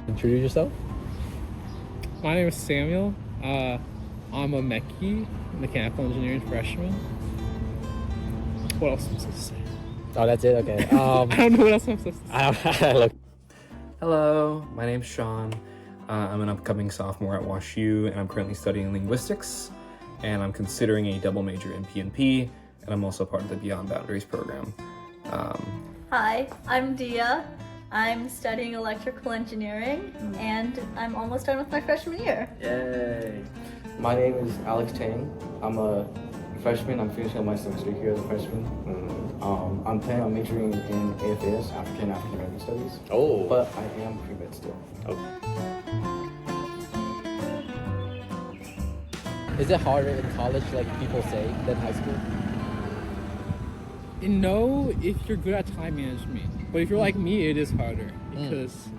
Introduce yourself. My name is Samuel. I'm a mechanical engineering freshman. What else am I supposed to say? Oh, that's it? Okay. I don't know what else I'm supposed to say. Look. Hello, my name's Sean. I'm an upcoming sophomore at WashU, and I'm currently studying linguistics, and I'm considering a double major in P&P, and I'm also part of the Beyond Boundaries program. Hi, I'm Dia. I'm studying electrical engineering, and I'm almost done with my freshman year. Yay! My name is Alex Tang. I'm a freshman. I'm finishing up my semester here as a freshman. I'm planning on majoring in AFAS, African American Studies. Oh. But I am pre-med still. Is it harder in college, like people say, than high school? No, if you're good at time management. But if you're like me, it is harder because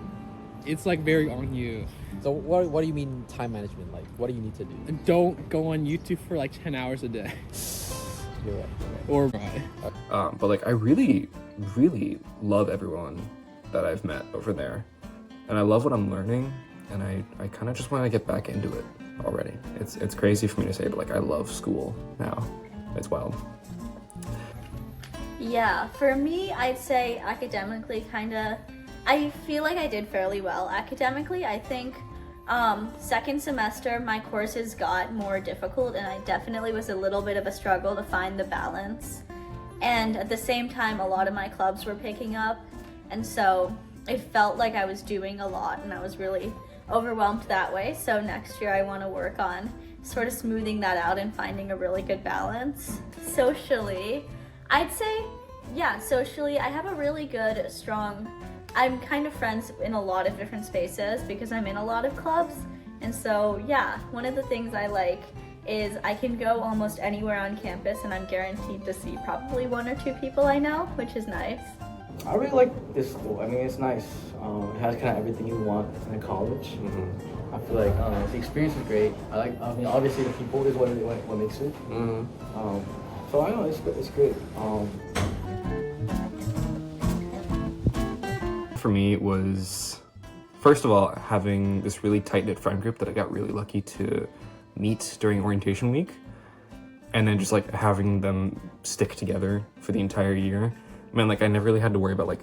it's like very on you. So what do you mean time management? Like, what do you need to do? And don't go on YouTube for like 10 hours a day. You're right. Or But like, I really, really love everyone that I've met over there, and I love what I'm learning, and I kind of just want to get back into it already. It's crazy for me to say, but like, I love school now. It's wild. Yeah, for me, I'd say academically I feel like I did fairly well academically. I think second semester my courses got more difficult, and I definitely was a little bit of a struggle to find the balance. And at the same time, a lot of my clubs were picking up, and so it felt like I was doing a lot, and I was really overwhelmed that way. So next year I want to work on sort of smoothing that out and finding a really good balance. Socially, I'd say, yeah, socially, I have a really good, strong, I'm kind of friends in a lot of different spaces because I'm in a lot of clubs. And so, yeah, one of the things I like is I can go almost anywhere on campus and I'm guaranteed to see probably one or two people I know, which is nice. I really like this school. I mean, it's nice. It has kind of everything you want in a college. I feel like the experience is great. I mean, obviously the people is what makes it. So I know it's great. For me, it was, first of all, having this really tight-knit friend group that I got really lucky to meet during orientation week, and then just like having them stick together for the entire year. Man, like I never really had to worry about like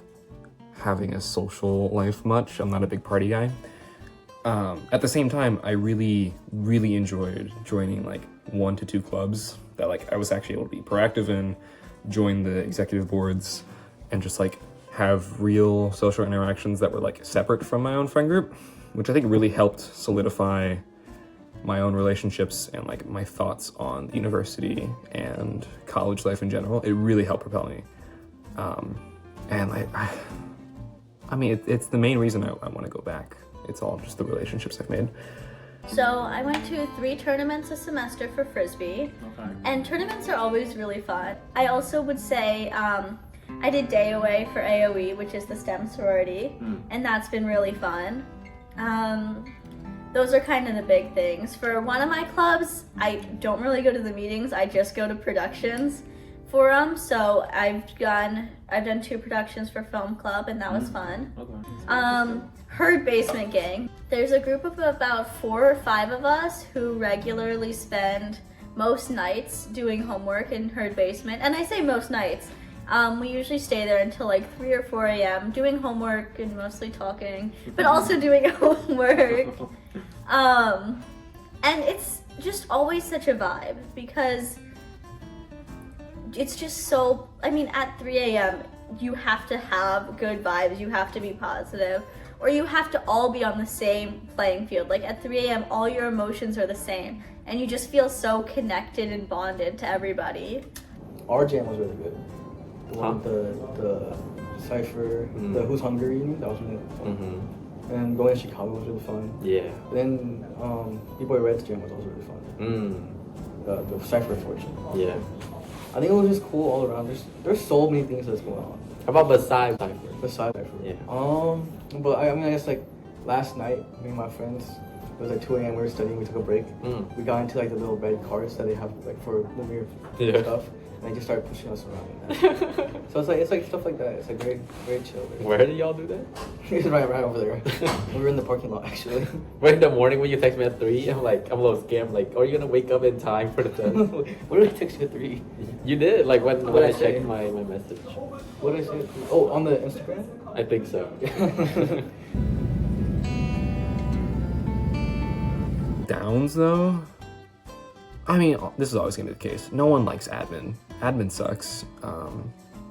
having a social life much. I'm not a big party guy. At the same time, I really, really enjoyed joining like 1 to 2 clubs that like I was actually able to be proactive in, join the executive boards, and just like have real social interactions that were like separate from my own friend group, which I think really helped solidify my own relationships and like my thoughts on university and college life in general. It really helped propel me. And I mean, it's the main reason I want to go back. It's all just the relationships I've made. So I went to 3 tournaments a semester for Frisbee, and tournaments are always really fun. I also would say I did day away for AOE, which is the STEM sorority, and that's been really fun. Those are kind of the big things. For one of my clubs, I don't really go to the meetings, I just go to productions for them. So I've done 2 productions for Film Club, and that was fun. Herd Basement Gang. There's a group of about 4 or 5 of us who regularly spend most nights doing homework in Herd Basement, and I say most nights. We usually stay there until like 3 or 4 a.m. doing homework and mostly talking, but also doing homework. And it's just always such a vibe because it's just so, I mean, at 3 a.m. you have to have good vibes, you have to be positive, or you have to all be on the same playing field. Like at 3 a.m. all your emotions are the same, and you just feel so connected and bonded to everybody. Our jam was really good. The one with the Cypher, the Who's Hungry, that was really fun. And going to Chicago was really fun. Yeah. Then B-Boy Red's jam was also really fun. the cipher fortune. Yeah. I think it was just cool all around. There's so many things that's going on. How about besides cipher? Besides cipher. Yeah. But I mean, I guess like last night, me and my friends, it was like 2 a.m. We were studying. We took a break. We got into like the little red carts that they have like for the mirror stuff, and they just started pushing us around. So it's like stuff like that. It's like very chill. Where did y'all do that? It's right over there. We were in the parking lot actually. Right in the morning when you text me at 3, I'm a little scared. I'm like, are you gonna wake up in time for the test? What did I text you at 3? You did, like when What I did I say? checked my message. What did I say? Oh, on the Instagram? I think so. Downs though, I mean, this is always gonna be the case. No one likes admin. Admin sucks.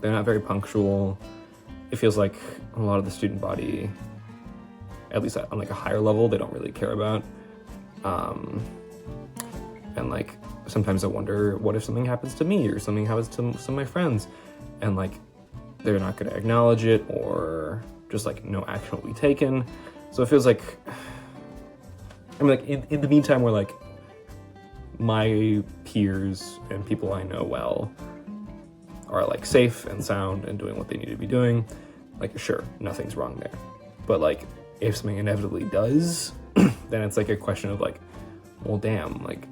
They're not very punctual. It feels like a lot of the student body, at least on like a higher level, they don't really care about. And like sometimes I wonder, what if something happens to me or something happens to some of my friends, and like they're not gonna acknowledge it, or just like no action will be taken. So it feels like, I mean, like in the meantime, where like my peers and people I know well are like safe and sound and doing what they need to be doing, like sure, nothing's wrong there. But like if something inevitably does, then it's like a question of like, well, damn, like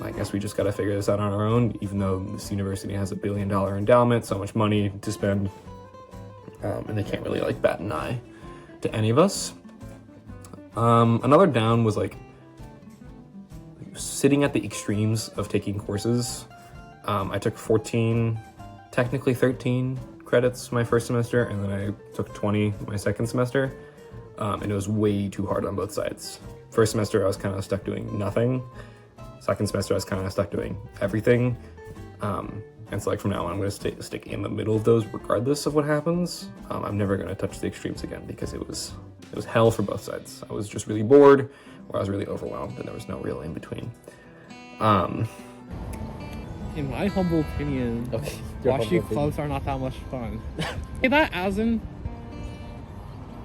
I guess we just got to figure this out on our own, even though this university has $1 billion endowment, so much money to spend, and they can't really like bat an eye to any of us. Another down was like sitting at the extremes of taking courses. I took 14, technically 13 credits my first semester, and then I took 20 my second semester, and it was way too hard on both sides. First semester I was kind of stuck doing nothing. Second semester I was kind of stuck doing everything. And so like from now on I'm going to stick in the middle of those regardless of what happens. I'm never going to touch the extremes again, because it was hell for both sides. I was just really bored, or I was really overwhelmed, and there was no real in between. In my humble opinion, WashU clubs are not that much fun. Say that as in,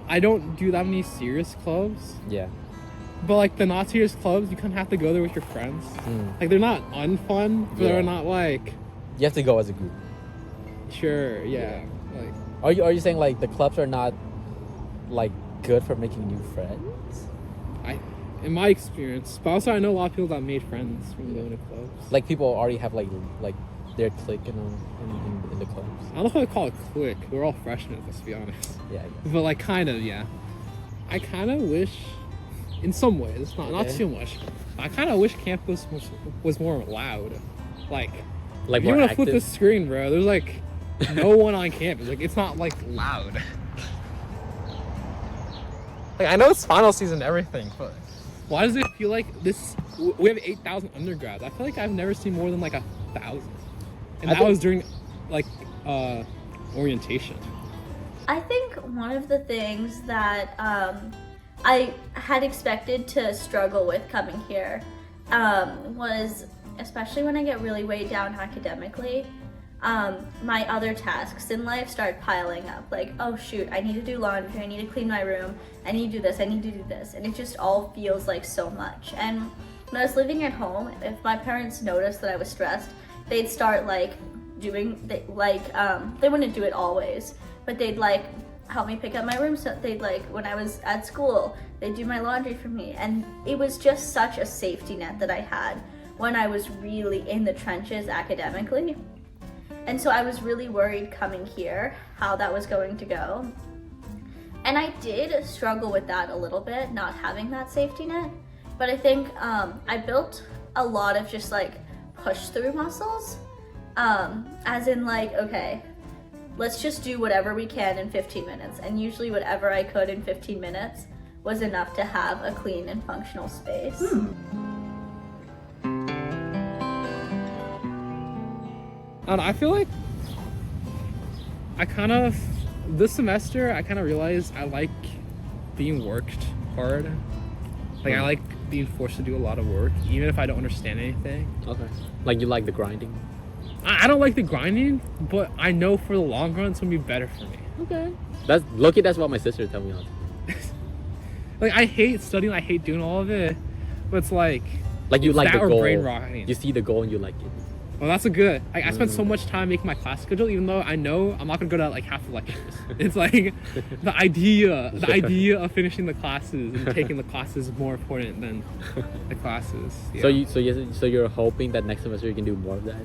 I don't do that many serious clubs. Yeah. But like the not serious clubs, you kind of have to go there with your friends. Like they're not unfun, but they're not like. You have to go as a group. Sure. Yeah. Like. Are you saying like the clubs are not like good for making new friends? In my experience, but also I know a lot of people that made friends from going to clubs. Like people already have like their clique in the clubs. I don't know if I would call it clique. We're all freshmen, let's be honest. Yeah. But like kind of, yeah. I kind of wish, in some ways, not too much. I kind of wish campus was more loud. Like if you want to flip the screen, bro, there's like no one on campus. Like it's not like loud. Like I know it's final season and everything, but why does it feel like this? We have 8,000 undergrads. I feel like I've never seen more than like 1,000, and that was during like orientation. I think one of the things that I had expected to struggle with coming here was, especially when I get really weighed down academically, my other tasks in life start piling up. Like, oh shoot, I need to do laundry, I need to clean my room, I need to do this, I need to do this. And it just all feels like so much. And when I was living at home, if my parents noticed that I was stressed, they'd start like doing, they wouldn't do it always, but they'd like help me pick up my room. So they'd like, when I was at school, they'd do my laundry for me. And it was just such a safety net that I had when I was really in the trenches academically. And so I was really worried coming here how that was going to go. And I did struggle with that a little bit, not having that safety net. But I think I built a lot of just like push through muscles, as in like, okay, let's just do whatever we can in 15 minutes. And usually whatever I could in 15 minutes was enough to have a clean and functional space. I feel like this semester I kind of realized I like being worked hard. Like I like being forced to do a lot of work, even if I don't understand anything. Okay. Like you like the grinding? I don't like the grinding, but I know for the long run it's gonna be better for me. Okay. That's what my sister told me all the time. Like I hate studying, I hate doing all of it, but it's like Like you It's like that the or goal. brain rotting. You see the goal and you like it. Well, that's a good. I spent so much time making my class schedule, even though I know I'm not gonna go to like half the lectures. It's like the idea of finishing the classes and taking the classes is more important than the classes. Yeah. So you're hoping that next semester you can do more of that.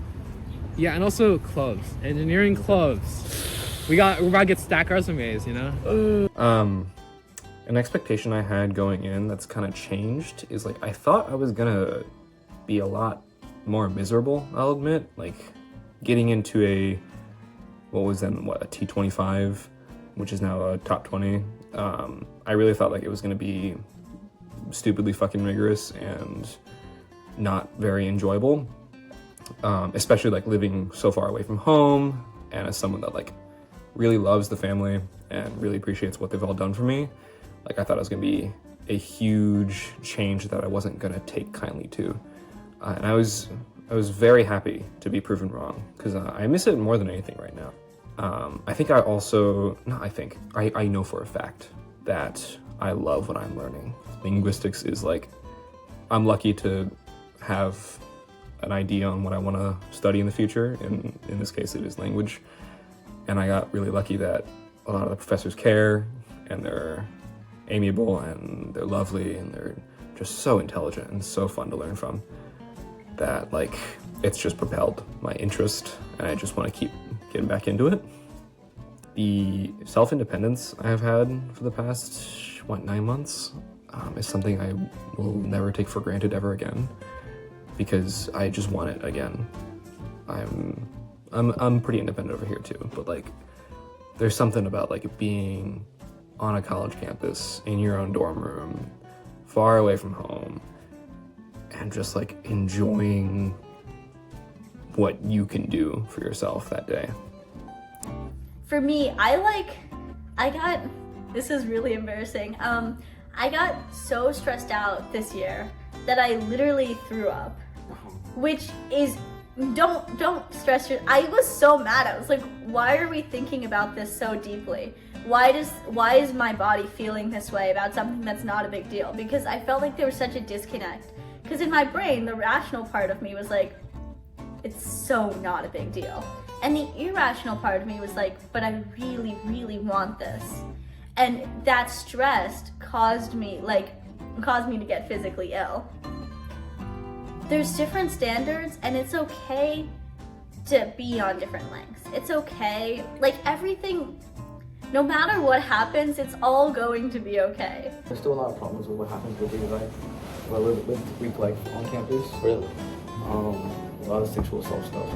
Yeah, and also clubs, engineering clubs. We're about to get stack resumes, you know. An expectation I had going in that's kind of changed is like I thought I was gonna be a lot more miserable, I'll admit. Like getting into a T25, which is now a top 20. I really thought like it was gonna be stupidly fucking rigorous and not very enjoyable. Especially like living so far away from home, and as someone that like really loves the family and really appreciates what they've all done for me. Like I thought it was gonna be a huge change that I wasn't gonna take kindly to. And I was very happy to be proven wrong because I miss it more than anything right now. I know for a fact that I love what I'm learning. Linguistics is like, I'm lucky to have an idea on what I want to study in the future. And in this case, it is language. And I got really lucky that a lot of the professors care and they're amiable and they're lovely and they're just so intelligent and so fun to learn from. That like it's just propelled my interest and I just want to keep getting back into it. The self-independence I've had for the past 9 months is something I will never take for granted ever again because I just want it again. I'm pretty independent over here too, but like there's something about like being on a college campus in your own dorm room, far away from home, and just like enjoying what you can do for yourself that day. For me, this is really embarrassing. I got so stressed out this year that I literally threw up, which is, don't stress your, I was so mad. I was like, why are we thinking about this so deeply? Why is my body feeling this way about something that's not a big deal? Because I felt like there was such a disconnect. Because in my brain, the rational part of me was like, it's so not a big deal. And the irrational part of me was like, but I really, really want this. And that stress caused me to get physically ill. There's different standards and it's okay to be on different lengths. It's okay, like everything, no matter what happens, it's all going to be okay. There's still a lot of problems with what happens with Greek life, with Greek life on campus. Really? A lot of sexual assault stuff.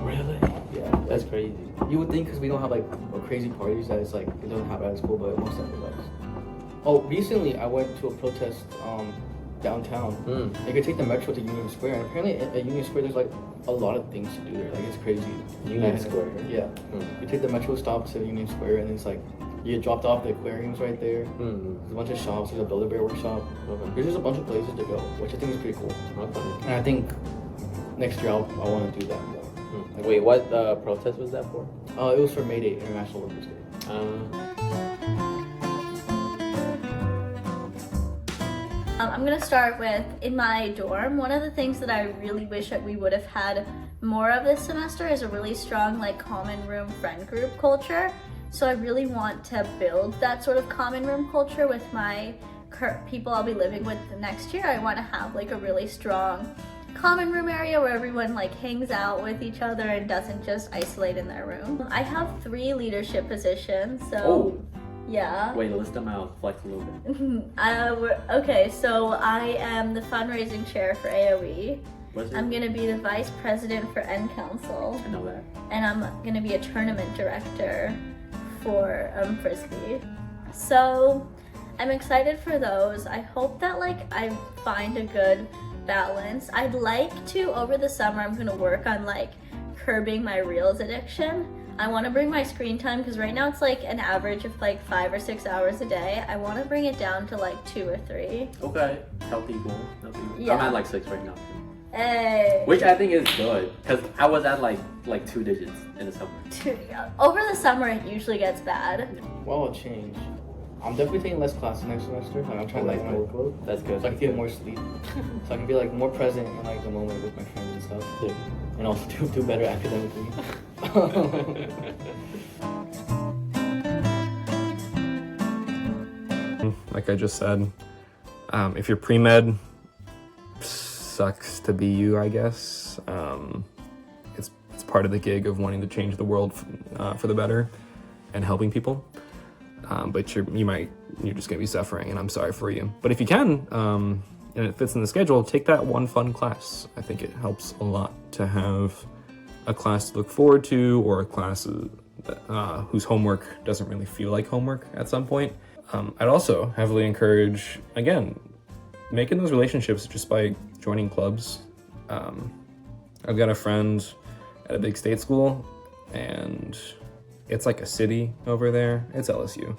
Really? Yeah. That's crazy. You would think because we don't have like crazy parties that it's like it doesn't happen at school, but it most definitely does. Oh, recently I went to a protest downtown. You could take the metro to Union Square, and apparently at Union Square there's like a lot of things to do there. Like it's crazy. Union Square? Yeah. You take the metro stop to Union Square, and it's like you get dropped off. The aquarium's right there. There's a bunch of shops. There's a Build-A-Bear workshop. There's just a bunch of places to go, which I think is pretty cool. And I think next year I want to do that more. Wait, what protest was that for? It was for May Day, International Workers' Day. I'm gonna start with, in my dorm, one of the things that I really wish that we would have had more of this semester is a really strong like common room friend group culture. So I really want to build that sort of common room culture with my people I'll be living with the next year. I want to have like a really strong common room area where everyone like hangs out with each other and doesn't just isolate in their room. I have 3 leadership positions, so yeah. Wait, list them out, flex a little bit. Okay, so I am the fundraising chair for AOE. I'm gonna be the vice president for N Council. I know that. And I'm gonna be a tournament director for Frisbee. So I'm excited for those. I hope that like I find a good balance. I'd like to, over the summer, I'm gonna work on like curbing my Reels addiction. I want to bring my screen time, because right now it's like an average of like 5 or 6 hours a day. I want to bring it down to like 2 or 3. Okay, healthy goal. Yeah. I'm at like 6 right now. Hey. Which I think is good, because I was at like 2 digits in the summer. Over the summer it usually gets bad. Well, change. I'm definitely taking less classes next semester. Like, I'm trying to lighten my workload. That's good. So I can get more sleep. So I can be like more present in like the moment with my friends and stuff. Yeah. And also do better academically. Like I just said, if you're pre-med, sucks to be you, I guess. It's part of the gig of wanting to change the world for the better and helping people. But you're just gonna be suffering, and I'm sorry for you. But if you can, and it fits in the schedule, take that one fun class. I think it helps a lot to have a class to look forward to, or a class whose homework doesn't really feel like homework at some point. I'd also heavily encourage, again, making those relationships just by joining clubs. I've got a friend at a big state school, and it's like a city over there. It's LSU.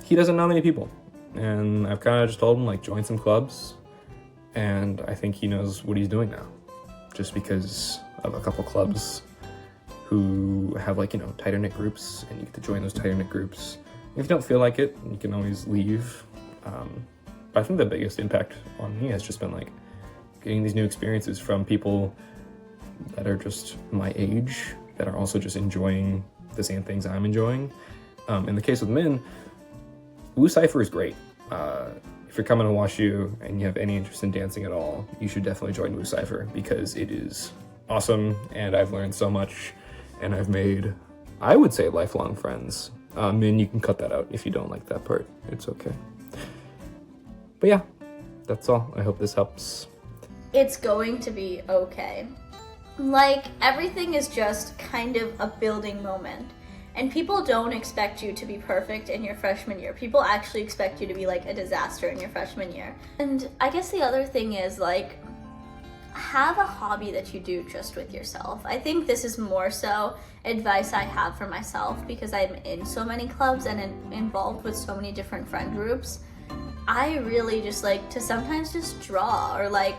He doesn't know many people, and I've kind of just told him, like, join some clubs, and I think he knows what he's doing now, just because of a couple clubs who have, like, tighter knit groups, and you get to join those tighter knit groups. If you don't feel like it, you can always leave. But I think the biggest impact on me has just been like getting these new experiences from people that are just my age, that are also just enjoying the same things I'm enjoying. In the case with Min, Wu Cypher is great. If you're coming to WashU and you have any interest in dancing at all, you should definitely join Wu Cypher, because it is awesome, and I've learned so much, and I've made, I would say, lifelong friends. Min, you can cut that out if you don't like that part. It's okay. But yeah, that's all. I hope this helps. It's going to be okay. Like, everything is just kind of a building moment. And people don't expect you to be perfect in your freshman year. People actually expect you to be like a disaster in your freshman year. And I guess the other thing is, like, have a hobby that you do just with yourself. I think this is more so advice I have for myself, because I'm in so many clubs and involved with so many different friend groups. I really just like to sometimes just draw, or like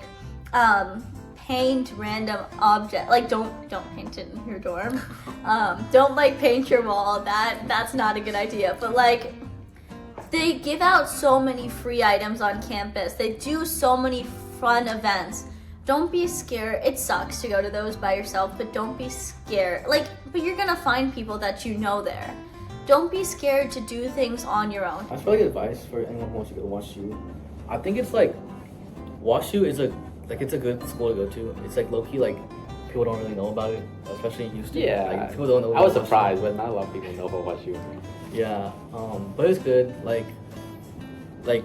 paint random object. Like, don't paint it in your dorm. Don't like paint your wall. That's not a good idea. But like, they give out so many free items on campus. They do so many fun events. Don't be scared. It sucks to go to those by yourself, but don't be scared. Like, but you're gonna find people that you know there. Don't be scared to do things on your own. That's probably advice for anyone who wants to go to WashU. I think it's like, WashU is it's a good school to go to. It's like low-key, like, people don't really know about it, especially in Houston. Yeah, like, people don't know I was about surprised, but not a lot of people know about WashU. Yeah, but it's good. Like, I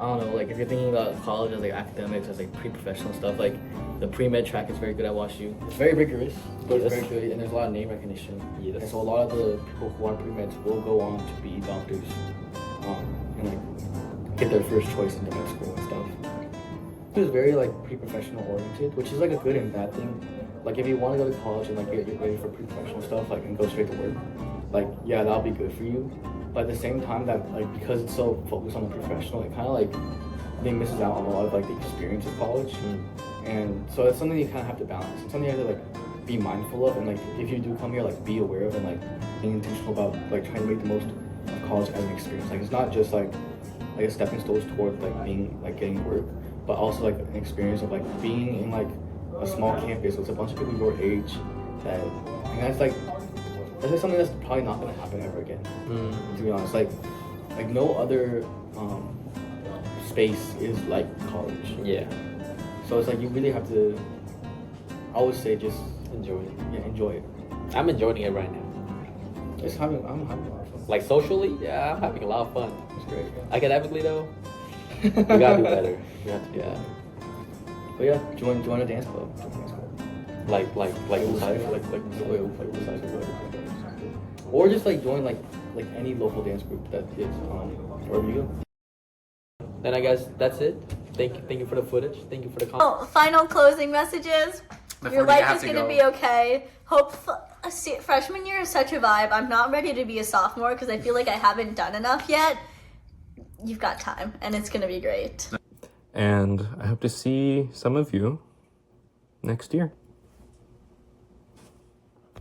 don't know, like, if you're thinking about college as like academics, as like pre-professional stuff, like the pre-med track is very good at WashU. It's very rigorous, but it's very good, and there's a lot of name recognition. Yes. And so a lot of the people who are pre-meds will go on to be doctors, and like get their first choice into med school and stuff. It's very like pre-professional oriented, which is like a good and bad thing. Like, if you want to go to college and like get ready for pre-professional stuff, like, and go straight to work, like, yeah, that'll be good for you. But at the same time, that like, because it's so focused on the professional, it kind of like, I think, misses out on a lot of like the experience of college. And so it's something you kind of have to balance. It's something you have to like be mindful of, and like, if you do come here, like, be aware of, and like being intentional about like trying to make the most of college as an experience. Like, it's not just like a stepping stone towards like being like getting work, but also like an experience of like being in like a small campus with a bunch of people your age. That, and that's like something that's probably not going to happen ever again. To be honest, like no other space is like college. Yeah. So it's like you really have to, I would say, just Enjoy it. Yeah, enjoy it. I'm enjoying it right now. I'm having a lot of fun. Like, socially, yeah, I'm having a lot of fun. It's great. Yeah. Academically, though, we gotta do better. We have to do Yeah. better. But yeah, join a dance club. Join a dance club. Like Or just like join like any local dance group that is wherever you go. Then I guess that's it. Thank you for the footage. Thank you for the comment. Oh, final closing messages. Your life is gonna be okay. Freshman year is such a vibe. I'm not ready to be a sophomore because I feel like I haven't done enough yet. You've got time, and it's gonna be great. And I hope to see some of you next year.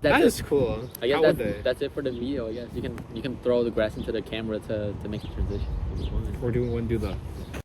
That is cool. I guess How would they? that's it for the video. I guess you can throw the grass into the camera to make a transition if you want. Or do we want to do the